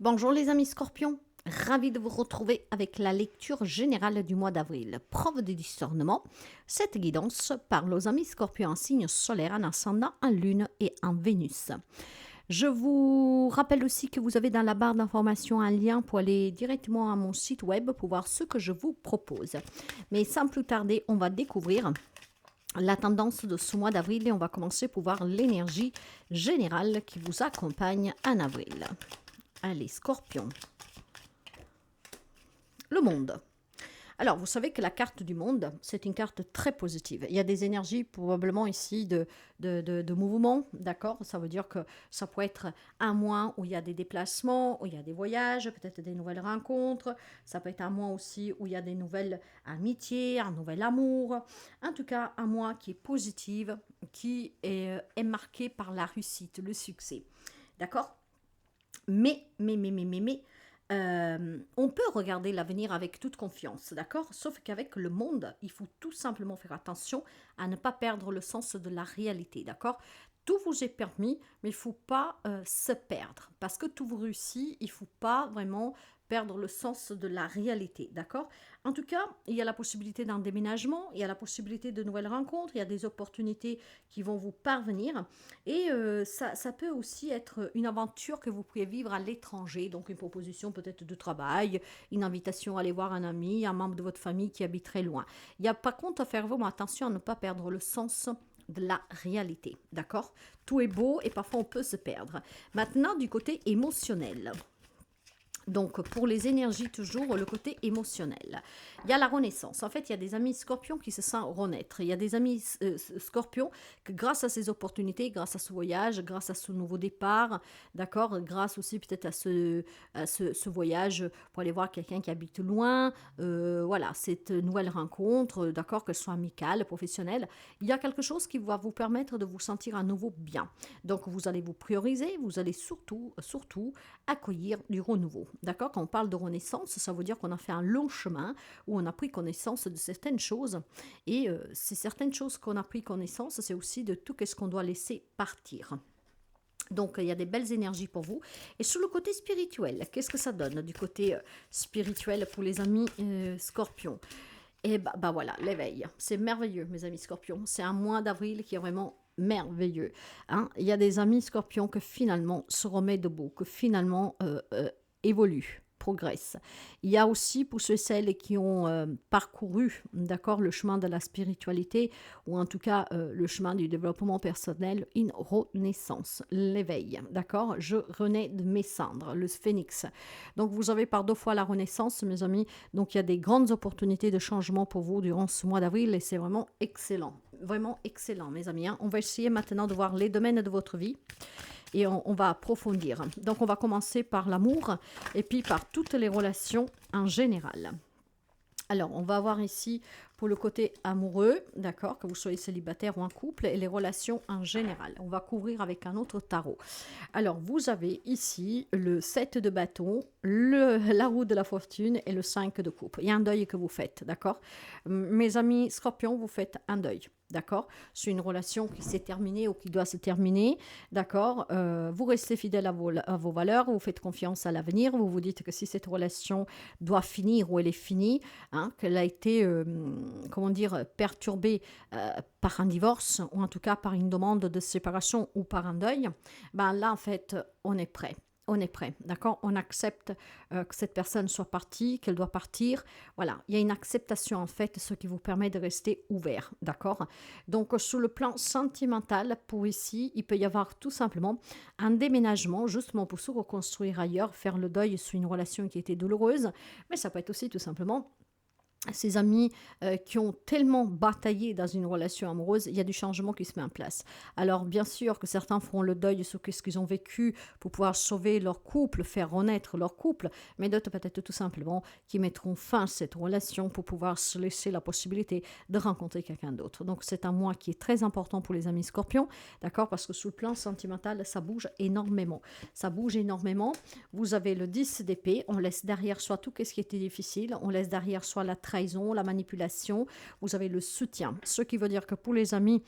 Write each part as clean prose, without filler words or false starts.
Bonjour les amis scorpions, ravi de vous retrouver avec la lecture générale du mois d'avril. Preuve de discernement, cette guidance parle aux amis scorpions en signe solaire, en ascendant, en lune et en Vénus. Je vous rappelle aussi que vous avez dans la barre d'information un lien pour aller directement à mon site web pour voir ce que je vous propose. Mais sans plus tarder, on va découvrir la tendance de ce mois d'avril et on va commencer pour voir l'énergie générale qui vous accompagne en avril. Allez, Scorpion. Le monde. Alors, vous savez que la carte du monde, c'est une carte très positive. Il y a des énergies probablement ici de mouvement, d'accord? Ça veut dire que ça peut être un mois où il y a des déplacements, où il y a des voyages, peut-être des nouvelles rencontres. Ça peut être un mois aussi où il y a des nouvelles amitiés, un nouvel amour. En tout cas, un mois qui est positif, qui est marqué par la réussite, le succès. D'accord? Mais, on peut regarder l'avenir avec toute confiance, d'accord? Sauf qu'avec le monde, il faut tout simplement faire attention à ne pas perdre le sens de la réalité, d'accord? Tout vous est permis, mais il ne faut pas se perdre. Parce que tout vous réussit, il ne faut pas vraiment perdre le sens de la réalité, d'accord? En tout cas, il y a la possibilité d'un déménagement, il y a la possibilité de nouvelles rencontres, il y a des opportunités qui vont vous parvenir. Et ça peut aussi être une aventure que vous pouvez vivre à l'étranger, donc une proposition peut-être de travail, une invitation à aller voir un ami, un membre de votre famille qui habite très loin. Il y a par contre à faire vraiment attention à ne pas perdre le sens de la réalité, d'accord? Tout est beau et parfois on peut se perdre. Maintenant, du côté émotionnel. Donc, pour les énergies, toujours le côté émotionnel. Il y a la renaissance. En fait, il y a des amis scorpions qui se sentent renaître. Il y a des amis scorpions que, grâce à ces opportunités, grâce à ce voyage, grâce à ce nouveau départ, d'accord, grâce aussi peut-être à ce voyage pour aller voir quelqu'un qui habite loin, voilà, cette nouvelle rencontre, d'accord, qu'elle soit amicale, professionnelle, il y a quelque chose qui va vous permettre de vous sentir à nouveau bien. Donc, vous allez vous prioriser, vous allez surtout accueillir du renouveau. D'accord? Quand on parle de renaissance, ça veut dire qu'on a fait un long chemin où on a pris connaissance de certaines choses. Et ces certaines choses qu'on a pris connaissance, c'est aussi de tout ce qu'on doit laisser partir. Donc, il y a des belles énergies pour vous. Et sur le côté spirituel, qu'est-ce que ça donne du côté spirituel pour les amis scorpions? Et bah voilà, l'éveil. C'est merveilleux, mes amis scorpions. C'est un mois d'avril qui est vraiment merveilleux. Hein. Il y a des amis scorpions que finalement se remettent debout, que finalement évoluent, progressent. Il y a aussi pour ceux et celles qui ont parcouru, d'accord, le chemin de la spiritualité, ou en tout cas le chemin du développement personnel, une renaissance, l'éveil, d'accord? Je renais de mes cendres, le phénix. Donc vous avez par 2 fois la renaissance, mes amis. Donc il y a des grandes opportunités de changement pour vous durant ce mois d'avril et c'est vraiment excellent. Vraiment excellent, mes amis. Hein. On va essayer maintenant de voir les domaines de votre vie et on va approfondir. Donc, on va commencer par l'amour et puis par toutes les relations en général. Alors, on va voir ici pour le côté amoureux, d'accord, que vous soyez célibataire ou en couple, et les relations en général. On va couvrir avec un autre tarot. Alors, vous avez ici le 7 de bâton, la roue de la fortune et le 5 de coupe. Il y a un deuil que vous faites, d'accord? Mes amis scorpions, vous faites un deuil. D'accord? C'est une relation qui s'est terminée ou qui doit se terminer. D'accord? Vous restez fidèle à vos valeurs, vous faites confiance à l'avenir, vous vous dites que si cette relation doit finir ou elle est finie, hein, qu'elle a été, comment dire, perturbée par un divorce ou en tout cas par une demande de séparation ou par un deuil, ben là, en fait, on est prêt. On est prêt, d'accord? On accepte que cette personne soit partie, qu'elle doit partir. Voilà, il y a une acceptation en fait, ce qui vous permet de rester ouvert, d'accord? Donc, sur le plan sentimental, pour ici, il peut y avoir tout simplement un déménagement, justement pour se reconstruire ailleurs, faire le deuil sur une relation qui était douloureuse, mais ça peut être aussi tout simplement ces amis qui ont tellement bataillé dans une relation amoureuse, il y a du changement qui se met en place. Alors bien sûr que certains feront le deuil sur ce qu'ils ont vécu pour pouvoir sauver leur couple, faire renaître leur couple, mais d'autres peut-être tout simplement qui mettront fin à cette relation pour pouvoir se laisser la possibilité de rencontrer quelqu'un d'autre. Donc c'est un mois qui est très important pour les amis scorpions, d'accord, parce que sur le plan sentimental, ça bouge énormément. Ça bouge énormément. Vous avez le 10 d'épée, on laisse derrière soi tout ce qui était difficile, on laisse derrière soi la trahison, la manipulation, vous avez le soutien. Ce qui veut dire que pour les amis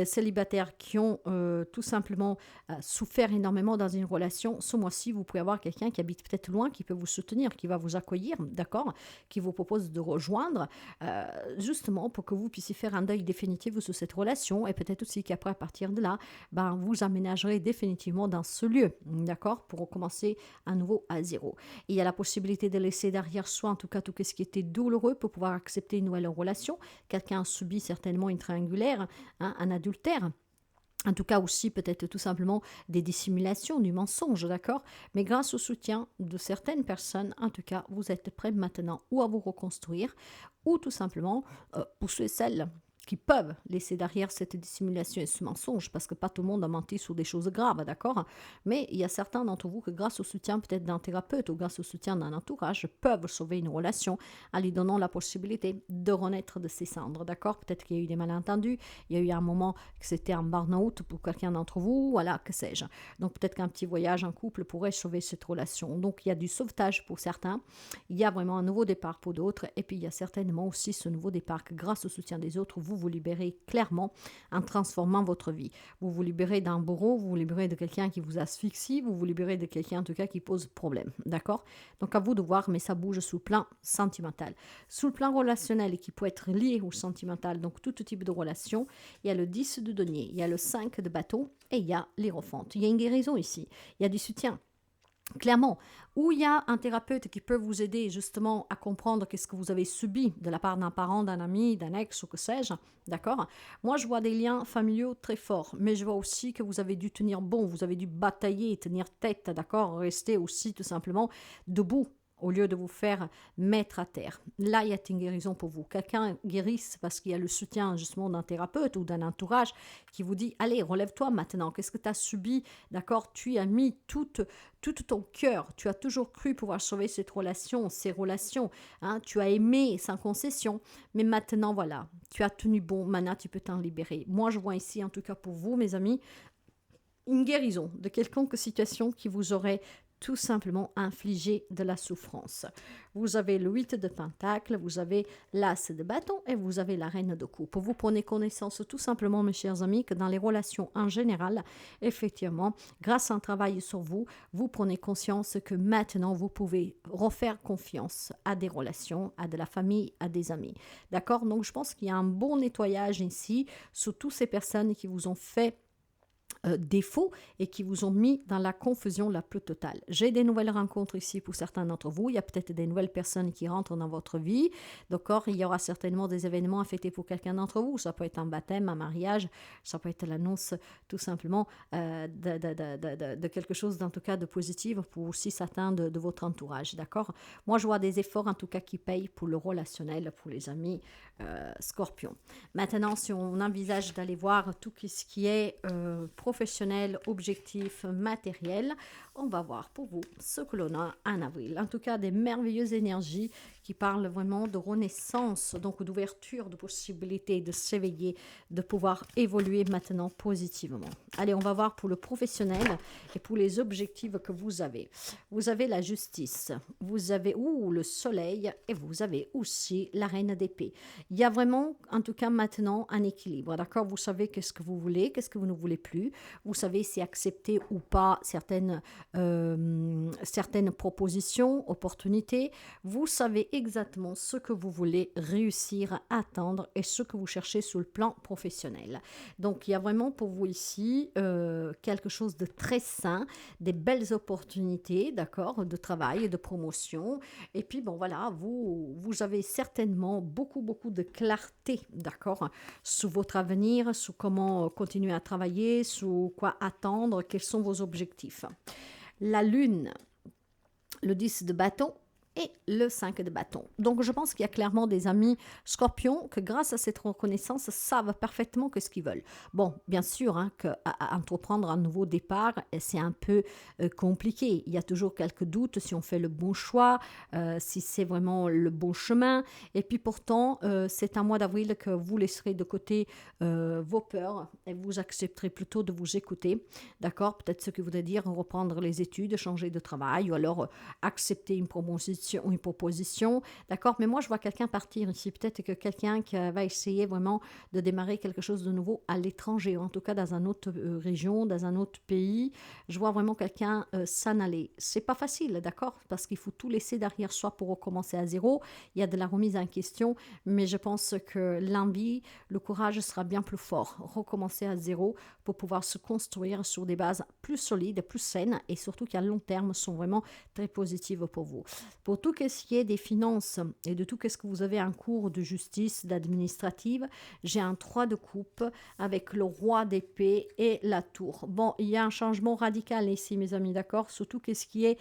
célibataires qui ont tout simplement souffert énormément dans une relation, ce mois-ci, vous pouvez avoir quelqu'un qui habite peut-être loin, qui peut vous soutenir, qui va vous accueillir, d'accord, qui vous propose de rejoindre, justement pour que vous puissiez faire un deuil définitif sur cette relation et peut-être aussi qu'après, à partir de là, ben, vous aménagerez définitivement dans ce lieu, d'accord, pour recommencer à nouveau à zéro. Et il y a la possibilité de laisser derrière soi, en tout cas, tout ce qui était douloureux pour pouvoir accepter une nouvelle relation. Quelqu'un a subi certainement une triangulaire, hein, un adultère. En tout cas aussi peut-être tout simplement des dissimulations, du mensonge, d'accord. Mais grâce au soutien de certaines personnes, en tout cas, vous êtes prêts maintenant ou à vous reconstruire, ou tout simplement, pour ceux et celles qui peuvent laisser derrière cette dissimulation et ce mensonge, parce que pas tout le monde a menti sur des choses graves, d'accord. Mais il y a certains d'entre vous que grâce au soutien peut-être d'un thérapeute ou grâce au soutien d'un entourage, peuvent sauver une relation en lui donnant la possibilité de renaître de ses cendres, d'accord. Peut-être qu'il y a eu des malentendus, il y a eu un moment que c'était un burn-out pour quelqu'un d'entre vous, voilà, que sais-je. Donc peut-être qu'un petit voyage en couple pourrait sauver cette relation. Donc il y a du sauvetage pour certains, il y a vraiment un nouveau départ pour d'autres, et puis il y a certainement aussi ce nouveau départ que grâce au soutien des autres, vous libérez clairement en transformant votre vie. Vous vous libérez d'un bourreau, vous vous libérez de quelqu'un qui vous asphyxie, vous vous libérez de quelqu'un en tout cas qui pose problème, d'accord. Donc à vous de voir, mais ça bouge sous le plan sentimental. Sous le plan relationnel et qui peut être lié au sentimental, donc tout type de relation, il y a le 10 de denier, il y a le 5 de bâton et il y a l'hiérophante. Il y a une guérison ici, il y a du soutien. Clairement, où il y a un thérapeute qui peut vous aider justement à comprendre qu'est-ce que vous avez subi de la part d'un parent, d'un ami, d'un ex ou que sais-je, d'accord. Moi, je vois des liens familiaux très forts, mais je vois aussi que vous avez dû tenir bon, vous avez dû batailler, tenir tête, d'accord, rester aussi tout simplement debout, au lieu de vous faire mettre à terre. Là, il y a une guérison pour vous. Quelqu'un guérisse parce qu'il y a le soutien justement d'un thérapeute ou d'un entourage qui vous dit, allez, relève-toi maintenant, qu'est-ce que tu as subi, d'accord, tu y as mis tout ton cœur, tu as toujours cru pouvoir sauver cette relation, ces relations, hein, tu as aimé sans concession, mais maintenant, voilà, tu as tenu bon, maintenant tu peux t'en libérer. Moi, je vois ici, en tout cas pour vous, mes amis, une guérison de quelconque situation qui vous aurait tout simplement infligé de la souffrance. Vous avez le 8 de pentacle, vous avez l'as de bâton et vous avez la reine de coupe. Vous prenez connaissance tout simplement, mes chers amis, que dans les relations en général, effectivement, grâce à un travail sur vous, vous prenez conscience que maintenant, vous pouvez refaire confiance à des relations, à de la famille, à des amis. D'accord. Donc, je pense qu'il y a un bon nettoyage ici sur toutes ces personnes qui vous ont fait défauts et qui vous ont mis dans la confusion la plus totale. J'ai des nouvelles rencontres ici pour certains d'entre vous. Il y a peut-être des nouvelles personnes qui rentrent dans votre vie. D'accord, il y aura certainement des événements à fêter pour quelqu'un d'entre vous. Ça peut être un baptême, un mariage, ça peut être l'annonce tout simplement de quelque chose en tout cas de positif pour aussi certains de votre entourage. D'accord. Moi, je vois des efforts en tout cas qui payent pour le relationnel, pour les amis Scorpion. Maintenant, si on envisage d'aller voir tout ce qui est professionnel, objectif, matériel, on va voir pour vous ce que l'on a en avril. En tout cas, des merveilleuses énergies qui parlent vraiment de renaissance, donc d'ouverture, de possibilité de s'éveiller, de pouvoir évoluer maintenant positivement. Allez, on va voir pour le professionnel et pour les objectifs que vous avez. Vous avez la justice, vous avez le soleil et vous avez aussi la reine d'épée. Il y a vraiment, en tout cas maintenant, un équilibre, d'accord? Vous savez qu'est-ce que vous voulez, qu'est-ce que vous ne voulez plus. Vous savez si accepter ou pas certaines propositions, opportunités. Vous savez exactement ce que vous voulez réussir à atteindre et ce que vous cherchez sur le plan professionnel. Donc, il y a vraiment pour vous ici quelque chose de très sain, des belles opportunités, d'accord, de travail, de promotion. Et puis, bon, voilà, vous avez certainement beaucoup de clarté, d'accord, sur votre avenir, sur comment continuer à travailler, sur quoi attendre, quels sont vos objectifs. La lune, le 10 de bâton et le 5 de bâton. Donc, je pense qu'il y a clairement des amis scorpions que grâce à cette reconnaissance savent parfaitement ce qu'ils veulent. Bon, bien sûr, hein, qu'entreprendre un nouveau départ, c'est un peu compliqué. Il y a toujours quelques doutes si on fait le bon choix, si c'est vraiment le bon chemin. Et puis pourtant, c'est un mois d'avril que vous laisserez de côté vos peurs et vous accepterez plutôt de vous écouter. D'accord? Peut-être ce qui voudrait dire reprendre les études, changer de travail ou alors accepter une promotion une proposition, d'accord? Mais moi, je vois quelqu'un partir ici. Peut-être que quelqu'un qui va essayer vraiment de démarrer quelque chose de nouveau à l'étranger, ou en tout cas dans une autre région, dans un autre pays. Je vois vraiment quelqu'un s'en aller. C'est pas facile, d'accord? Parce qu'il faut tout laisser derrière soi pour recommencer à zéro. Il y a de la remise en question, mais je pense que l'envie, le courage sera bien plus fort. Recommencer à zéro pour pouvoir se construire sur des bases plus solides, plus saines et surtout qui à long terme sont vraiment très positives pour vous. Pour tout ce qui est des finances et de tout ce que vous avez en cours de justice, d'administrative, j'ai un 3 de coupe avec le roi d'épée et la tour. Bon, il y a un changement radical ici, mes amis, d'accord? Surtout ce qui est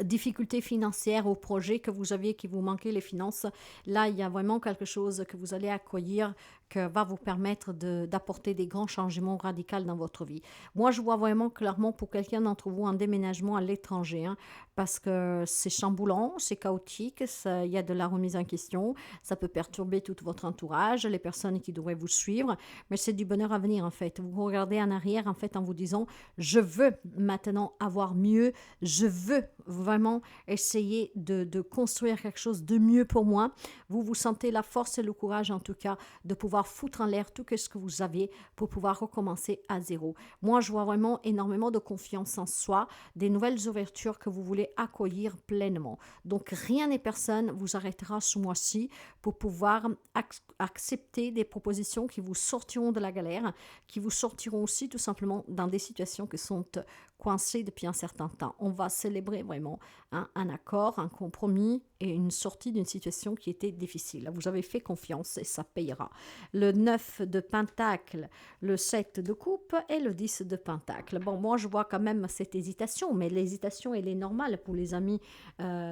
difficultés financières au projet que vous aviez, qui vous manquait les finances. Là, il y a vraiment quelque chose que vous allez accueillir que va vous permettre d'apporter des grands changements radicaux dans votre vie. Moi, je vois vraiment clairement pour quelqu'un d'entre vous un déménagement à l'étranger, hein, parce que c'est chamboulant, c'est chaotique, il y a de la remise en question, ça peut perturber tout votre entourage, les personnes qui devraient vous suivre, mais c'est du bonheur à venir en fait. Vous regardez en arrière en fait en vous disant, je veux maintenant avoir mieux, je veux vraiment essayer de construire quelque chose de mieux pour moi. Vous vous sentez la force et le courage en tout cas de pouvoir foutre en l'air tout ce que vous avez pour pouvoir recommencer à zéro. Moi, je vois vraiment énormément de confiance en soi, des nouvelles ouvertures que vous voulez accueillir pleinement. Donc, rien et personne vous arrêtera ce mois-ci pour pouvoir accepter des propositions qui vous sortiront de la galère, qui vous sortiront aussi tout simplement dans des situations qui sont coincées depuis un certain temps. On va célébrer vraiment un accord, un compromis et une sortie d'une situation qui était difficile. Vous avez fait confiance et ça payera. Le 9 de Pentacle, le 7 de coupe et le 10 de Pentacle. Bon, moi je vois quand même cette hésitation, mais l'hésitation elle est normale pour les amis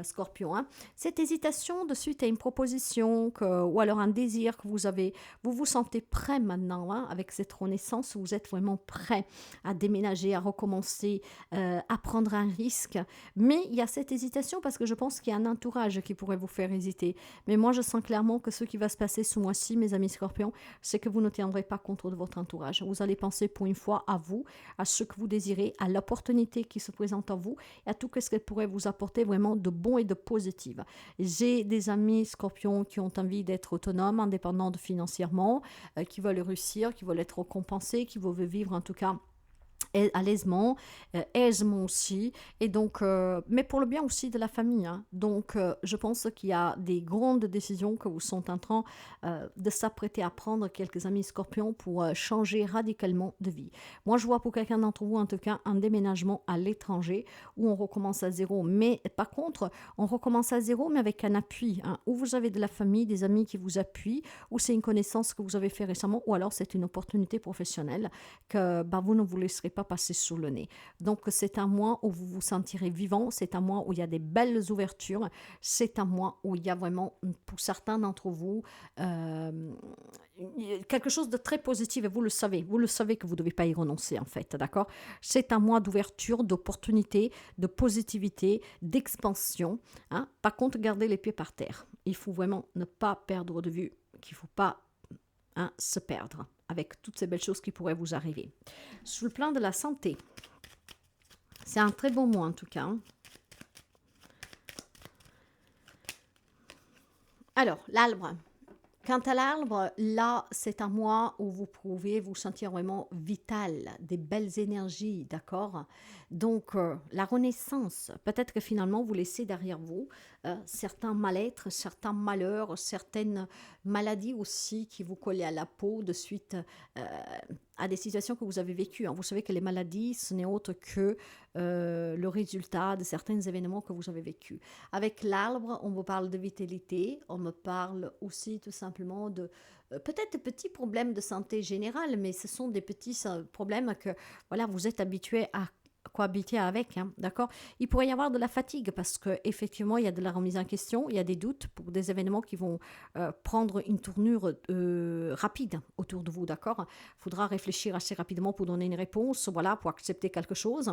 Scorpions. Hein. Cette hésitation de suite à une proposition ou alors un désir que vous avez, vous vous sentez prêt maintenant, hein, avec cette renaissance, vous êtes vraiment prêt à déménager, à recommencer, à prendre un risque. Mais il y a cette hésitation parce que je pense qu'il y a un entourage qui pourrait vous faire hésiter. Mais moi je sens clairement que ce qui va se passer ce mois-ci, mes amis Scorpions, c'est que vous ne tiendrez pas compte de votre entourage. Vous allez penser pour une fois à vous, à ce que vous désirez, à l'opportunité qui se présente à vous et à tout ce qu'elle pourrait vous apporter vraiment de bon et de positif. J'ai des amis Scorpions qui ont envie d'être autonomes, indépendants financièrement, qui veulent réussir, qui veulent être récompensés, qui veulent vivre en tout cas à l'aisement, aisement aussi, et donc, mais pour le bien aussi de la famille. Hein. Donc, je pense qu'il y a des grandes décisions que vous sont en train de s'apprêter à prendre, quelques amis Scorpions, pour changer radicalement de vie. Moi, je vois pour quelqu'un d'entre vous, en tout cas, un déménagement à l'étranger où on recommence à zéro. Mais par contre, on recommence à zéro, mais avec un appui. Hein, où vous avez de la famille, des amis qui vous appuient, ou c'est une connaissance que vous avez fait récemment, ou alors c'est une opportunité professionnelle que vous ne vous laisserez pas passer sous le nez. Donc c'est un mois où vous vous sentirez vivant, c'est un mois où il y a des belles ouvertures, c'est un mois où il y a vraiment, pour certains d'entre vous, quelque chose de très positif et vous le savez que vous ne devez pas y renoncer en fait, d'accord? C'est un mois d'ouverture, d'opportunité, de positivité, d'expansion. Hein? Par contre, gardez les pieds par terre. Il faut vraiment ne pas perdre de vue qu'il ne faut pas se perdre avec toutes ces belles choses qui pourraient vous arriver. Sur le plan de la santé, c'est un très bon mois en tout cas. Alors, l'arbre. Quant à l'arbre, là, c'est un mois où vous pouvez vous sentir vraiment vital, des belles énergies, d'accord? Donc, la renaissance, peut-être que finalement, vous laissez derrière vous certains mal-être, certains malheurs, certaines maladies aussi qui vous collaient à la peau de suite à des situations que vous avez vécues. Hein. Vous savez que les maladies, ce n'est autre que le résultat de certains événements que vous avez vécus. Avec l'arbre, on vous parle de vitalité, on me parle aussi tout simplement de peut-être de petits problèmes de santé générale, mais ce sont des petits problèmes que voilà, vous êtes habitué à cohabiter avec, hein, d'accord? Il pourrait y avoir de la fatigue parce qu'effectivement, il y a de la remise en question, il y a des doutes pour des événements qui vont prendre une tournure rapide autour de vous, d'accord? Il faudra réfléchir assez rapidement pour donner une réponse, voilà, pour accepter quelque chose.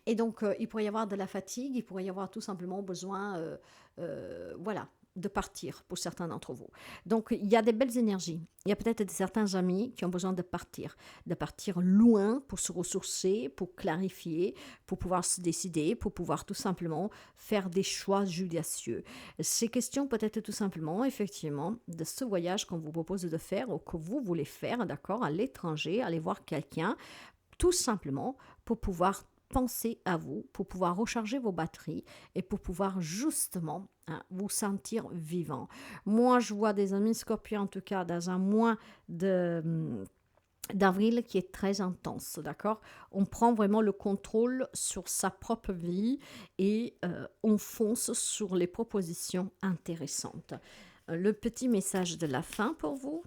Et donc, il pourrait y avoir de la fatigue, il pourrait y avoir tout simplement besoin, voilà, de partir pour certains d'entre vous. Donc, il y a des belles énergies. Il y a peut-être certains amis qui ont besoin de partir loin pour se ressourcer, pour clarifier, pour pouvoir se décider, pour pouvoir tout simplement faire des choix judicieux. C'est question peut-être tout simplement, effectivement, de ce voyage qu'on vous propose de faire ou que vous voulez faire, d'accord, à l'étranger, aller voir quelqu'un, tout simplement pour pouvoir penser à vous, pour pouvoir recharger vos batteries et pour pouvoir justement vous sentir vivant. Moi, je vois des amis scorpions, en tout cas, dans un mois d'avril qui est très intense, d'accord. On prend vraiment le contrôle sur sa propre vie et on fonce sur les propositions intéressantes. Le petit message de la fin pour vous.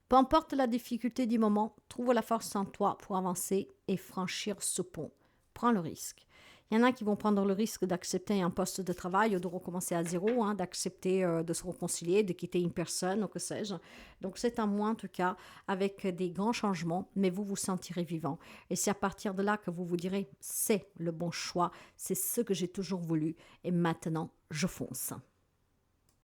Peu importe la difficulté du moment, trouve la force en toi pour avancer et franchir ce pont. Prends le risque. Il y en a qui vont prendre le risque d'accepter un poste de travail ou de recommencer à zéro, d'accepter de se réconcilier, de quitter une personne ou que sais-je. Donc c'est un mois en tout cas avec des grands changements, mais vous vous sentirez vivant. Et c'est à partir de là que vous vous direz, c'est le bon choix, c'est ce que j'ai toujours voulu et maintenant je fonce.